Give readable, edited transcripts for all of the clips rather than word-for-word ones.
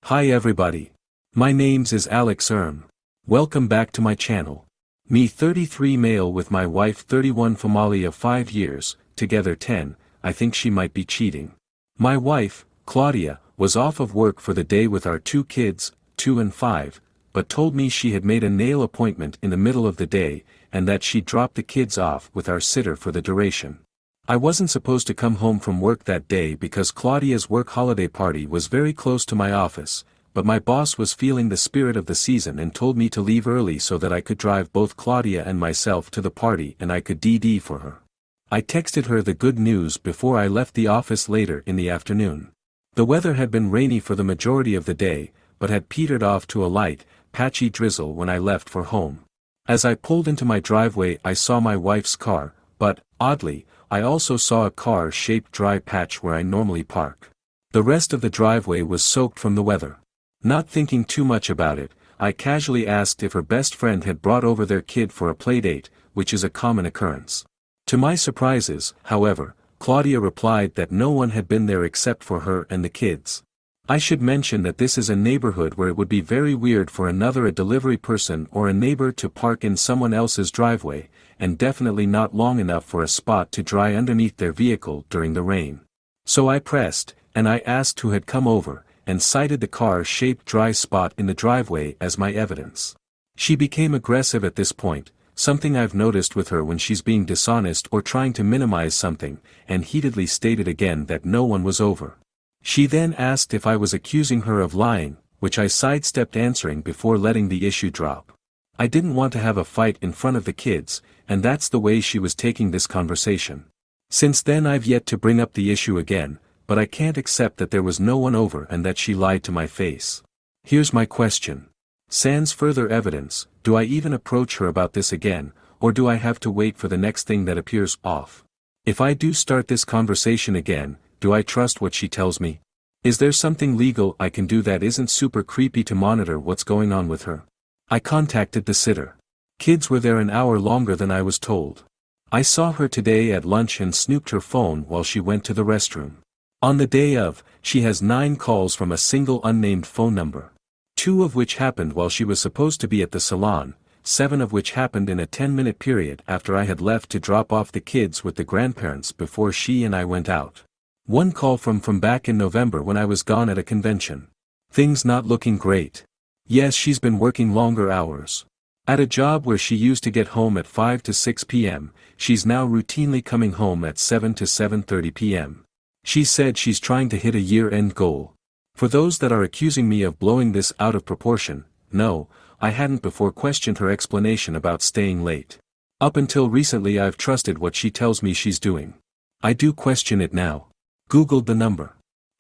Hi everybody. My name's is Alex Erm. Welcome back to my channel. Me 33 male with my wife 31 family of 5 years, together 10, I think she might be cheating. My wife, Claudia, was off of work for the day with our 2 kids, 2 and 5, but told me she had made a nail appointment in the middle of the day, and that she'd drop the kids off with our sitter for the duration. I wasn't supposed to come home from work that day because Claudia's work holiday party was very close to my office, but my boss was feeling the spirit of the season and told me to leave early so that I could drive both Claudia and myself to the party and I could DD for her. I texted her the good news before I left the office later in the afternoon. The weather had been rainy for the majority of the day, but had petered off to a light, patchy drizzle when I left for home. As I pulled into my driveway I saw my wife's car, but, oddly, I also saw a car-shaped dry patch where I normally park. The rest of the driveway was soaked from the weather. Not thinking too much about it, I casually asked if her best friend had brought over their kid for a playdate, which is a common occurrence. To my surprises, however, Claudia replied that no one had been there except for her and the kids. I should mention that this is a neighborhood where it would be very weird for a delivery person or a neighbor to park in someone else's driveway, and definitely not long enough for a spot to dry underneath their vehicle during the rain. So I pressed, and I asked who had come over, and cited the car-shaped dry spot in the driveway as my evidence. She became aggressive at this point, something I've noticed with her when she's being dishonest or trying to minimize something, and heatedly stated again that no one was over. She then asked if I was accusing her of lying, which I sidestepped answering before letting the issue drop. I didn't want to have a fight in front of the kids, and that's the way she was taking this conversation. Since then I've yet to bring up the issue again, but I can't accept that there was no one over and that she lied to my face. Here's my question. Sans further evidence, do I even approach her about this again, or do I have to wait for the next thing that appears off? If I do start this conversation again, do I trust what she tells me? Is there something legal I can do that isn't super creepy to monitor what's going on with her? I contacted the sitter. Kids were there an hour longer than I was told. I saw her today at lunch and snooped her phone while she went to the restroom. On the day of, she has 9 calls from a single unnamed phone number. 2 of which happened while she was supposed to be at the salon, 7 of which happened in a 10-minute period after I had left to drop off the kids with the grandparents before she and I went out. 1 call from back in November when I was gone at a convention. Things not looking great. Yes, she's been working longer hours. At a job where she used to get home at 5 to 6 p.m., she's now routinely coming home at 7 to 7:30 p.m. She said she's trying to hit a year-end goal. For those that are accusing me of blowing this out of proportion, no, I hadn't before questioned her explanation about staying late. Up until recently I've trusted what she tells me she's doing. I do question it now. Googled the number.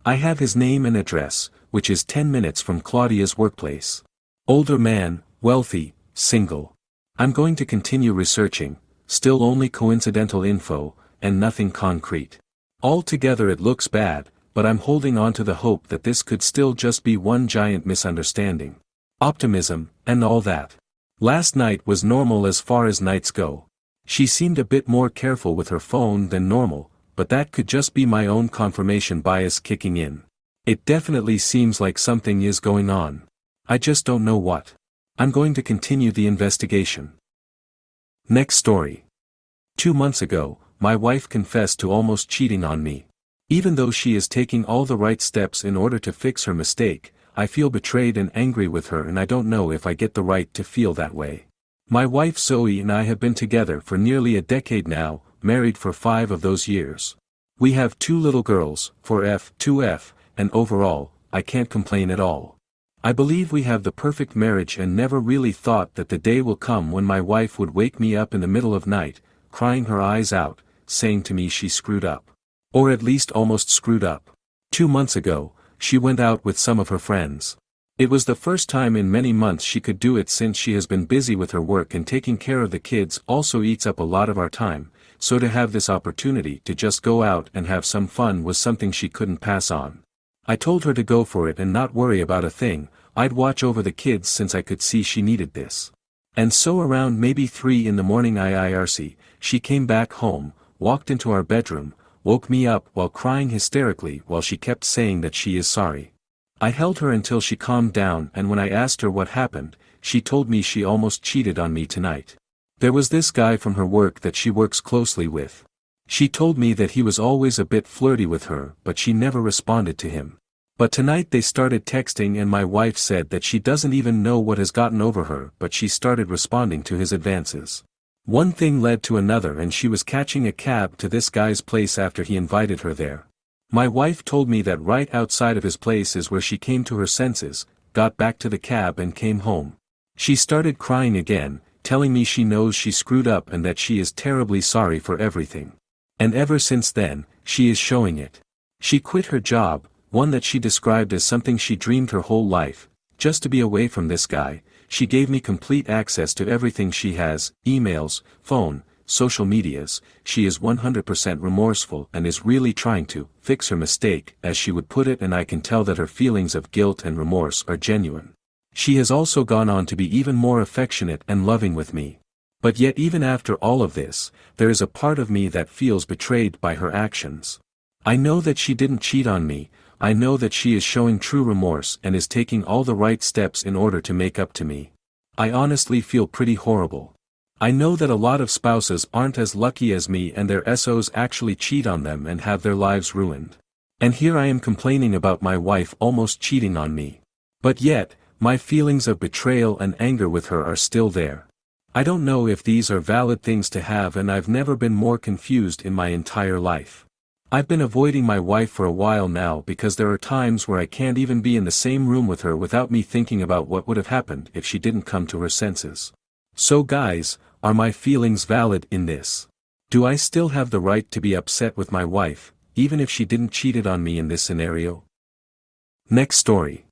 I have his name and address, which is 10 minutes from Claudia's workplace. Older man, wealthy, single. I'm going to continue researching, still only coincidental info, and nothing concrete. Altogether it looks bad, but I'm holding on to the hope that this could still just be one giant misunderstanding. Optimism, and all that. Last night was normal as far as nights go. She seemed a bit more careful with her phone than normal, but that could just be my own confirmation bias kicking in. It definitely seems like something is going on. I just don't know what. I'm going to continue the investigation. Next story. 2 months ago, my wife confessed to almost cheating on me. Even though she is taking all the right steps in order to fix her mistake, I feel betrayed and angry with her, and I don't know if I get the right to feel that way. My wife Zoe and I have been together for nearly a decade now, married for 5 of those years. We have 2 little girls, 4F, 2F, and overall, I can't complain at all. I believe we have the perfect marriage and never really thought that the day will come when my wife would wake me up in the middle of night, crying her eyes out, saying to me she screwed up. Or at least almost screwed up. 2 months ago, she went out with some of her friends. It was the first time in many months she could do it since she has been busy with her work, and taking care of the kids also eats up a lot of our time, so to have this opportunity to just go out and have some fun was something she couldn't pass on. I told her to go for it and not worry about a thing. I'd watch over the kids since I could see she needed this. And so around maybe 3 in the morning IRC, she came back home, walked into our bedroom, woke me up while crying hysterically while she kept saying that she is sorry. I held her until she calmed down, and when I asked her what happened, she told me she almost cheated on me tonight. There was this guy from her work that she works closely with. She told me that he was always a bit flirty with her, but she never responded to him. But tonight they started texting and my wife said that she doesn't even know what has gotten over her, but she started responding to his advances. One thing led to another and she was catching a cab to this guy's place after he invited her there. My wife told me that right outside of his place is where she came to her senses, got back to the cab and came home. She started crying again, telling me she knows she screwed up and that she is terribly sorry for everything. And ever since then, she is showing it. She quit her job, one that she described as something she dreamed her whole life, just to be away from this guy. She gave me complete access to everything she has, emails, phone, social medias. She is 100% remorseful and is really trying to fix her mistake, as she would put it, and I can tell that her feelings of guilt and remorse are genuine. She has also gone on to be even more affectionate and loving with me. But yet even after all of this, there is a part of me that feels betrayed by her actions. I know that she didn't cheat on me. I know that she is showing true remorse and is taking all the right steps in order to make up to me. I honestly feel pretty horrible. I know that a lot of spouses aren't as lucky as me and their SOs actually cheat on them and have their lives ruined. And here I am complaining about my wife almost cheating on me. But yet, my feelings of betrayal and anger with her are still there. I don't know if these are valid things to have, and I've never been more confused in my entire life. I've been avoiding my wife for a while now because there are times where I can't even be in the same room with her without me thinking about what would have happened if she didn't come to her senses. So guys, are my feelings valid in this? Do I still have the right to be upset with my wife, even if she didn't cheat on me in this scenario? Next story.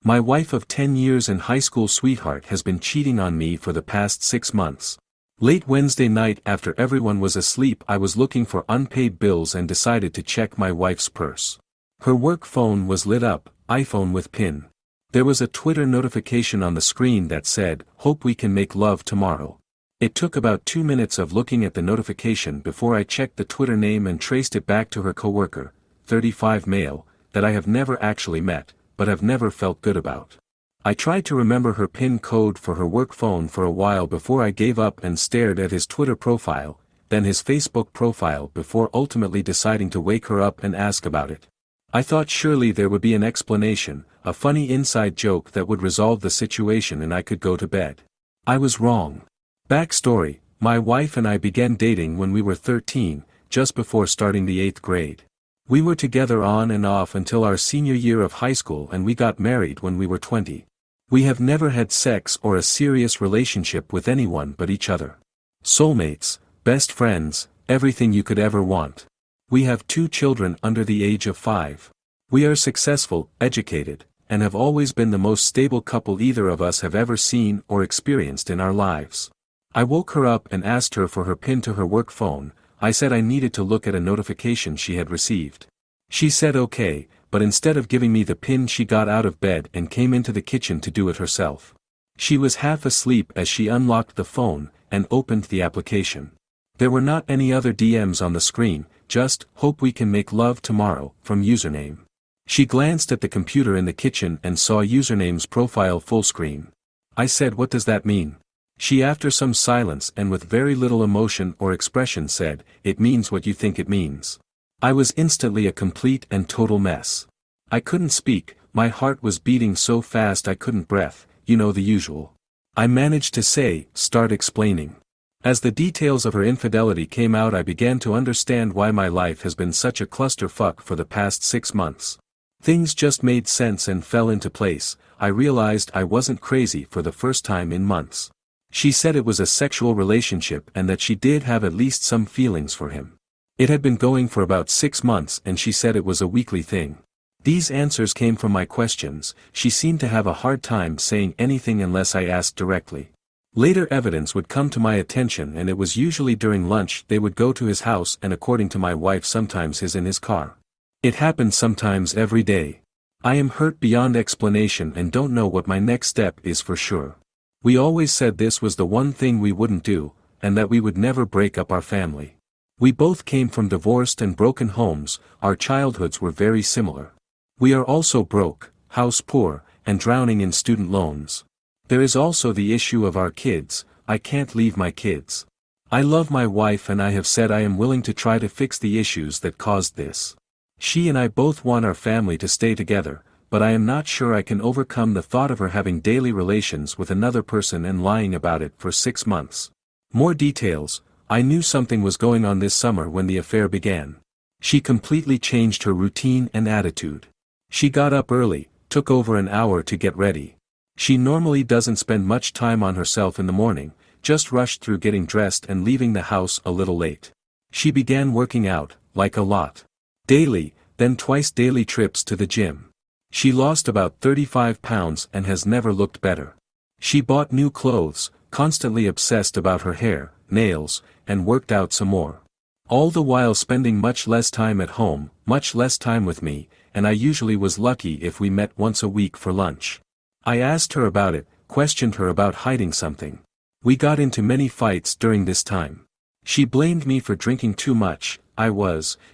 My wife of 10 years and high school sweetheart has been cheating on me for the past 6 months. Late Wednesday night after everyone was asleep, I was looking for unpaid bills and decided to check my wife's purse. Her work phone was lit up, iPhone with PIN. There was a Twitter notification on the screen that said, "Hope we can make love tomorrow." It took about 2 minutes of looking at the notification before I checked the Twitter name and traced it back to her coworker, 35 male, that I have never actually met, but have never felt good about. I tried to remember her PIN code for her work phone for a while before I gave up and stared at his Twitter profile, then his Facebook profile, before ultimately deciding to wake her up and ask about it. I thought surely there would be an explanation, a funny inside joke that would resolve the situation and I could go to bed. I was wrong. Backstory: my wife and I began dating when we were 13, just before starting the 8th grade. We were together on and off until our senior year of high school, and we got married when we were 20. We have never had sex or a serious relationship with anyone but each other. Soulmates, best friends, everything you could ever want. We have 2 children under the age of 5. We are successful, educated, and have always been the most stable couple either of us have ever seen or experienced in our lives. I woke her up and asked her for her PIN to her work phone. I said I needed to look at a notification she had received. She said okay, but instead of giving me the PIN she got out of bed and came into the kitchen to do it herself. She was half asleep as she unlocked the phone and opened the application. There were not any other DMs on the screen, just "Hope we can make love tomorrow" from username. She glanced at the computer in the kitchen and saw username's profile full screen. I said, "What does that mean?" She, after some silence and with very little emotion or expression, said, "It means what you think it means." I was instantly a complete and total mess. I couldn't speak, my heart was beating so fast I couldn't breath, you know, the usual. I managed to say, "Start explaining." As the details of her infidelity came out, I began to understand why my life has been such a clusterfuck for the past 6 months. Things just made sense and fell into place. I realized I wasn't crazy for the first time in months. She said it was a sexual relationship and that she did have at least some feelings for him. It had been going for about 6 months and she said it was a weekly thing. These answers came from my questions. She seemed to have a hard time saying anything unless I asked directly. Later evidence would come to my attention, and it was usually during lunch. They would go to his house, and according to my wife, sometimes in his car. It happened sometimes every day. I am hurt beyond explanation and don't know what my next step is for sure. We always said this was the one thing we wouldn't do, and that we would never break up our family. We both came from divorced and broken homes. Our childhoods were very similar. We are also broke, house poor, and drowning in student loans. There is also the issue of our kids. I can't leave my kids. I love my wife and I have said I am willing to try to fix the issues that caused this. She and I both want our family to stay together, but I am not sure I can overcome the thought of her having daily relations with another person and lying about it for 6 months. More details. I knew something was going on this summer when the affair began. She completely changed her routine and attitude. She got up early, took over an hour to get ready. She normally doesn't spend much time on herself in the morning, just rushed through getting dressed and leaving the house a little late. She began working out, like a lot. Daily, then twice daily trips to the gym. She lost about 35 pounds and has never looked better. She bought new clothes, constantly obsessed about her hair, nails, and worked out some more. All the while spending much less time at home, much less time with me, and I usually was lucky if we met once a week for lunch. I asked her about it, questioned her about hiding something. We got into many fights during this time. She blamed me for drinking too much,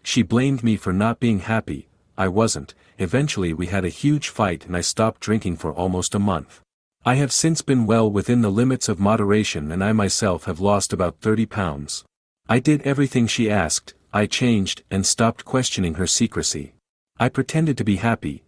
she blamed me for not being happy, I wasn't. Eventually we had a huge fight and I stopped drinking for almost a month. I have since been well within the limits of moderation and I myself have lost about 30 pounds. I did everything she asked, I changed and stopped questioning her secrecy. I pretended to be happy,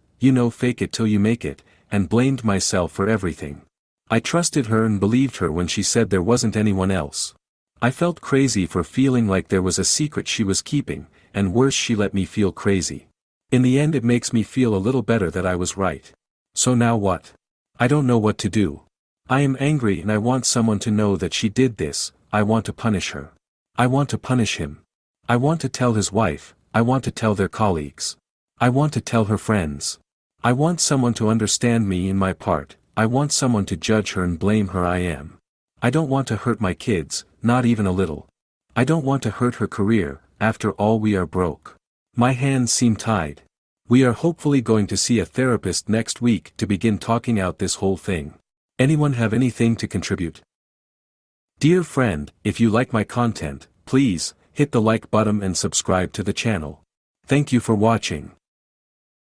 fake it till you make it, and blamed myself for everything. I trusted her and believed her when she said there wasn't anyone else. I felt crazy for feeling like there was a secret she was keeping, and worse, she let me feel crazy. In the end, it makes me feel a little better that I was right. So now what? I don't know what to do. I am angry and I want someone to know that she did this. I want to punish her. I want to punish him. I want to tell his wife, I want to tell their colleagues. I want to tell her friends. I want someone to understand me in my part. I want someone to judge her and blame her. I don't want to hurt my kids, not even a little. I don't want to hurt her career. After all, we are broke. My hands seem tied. We are hopefully going to see a therapist next week to begin talking out this whole thing. Anyone have anything to contribute? Dear friend, if you like my content, please hit the like button and subscribe to the channel. Thank you for watching.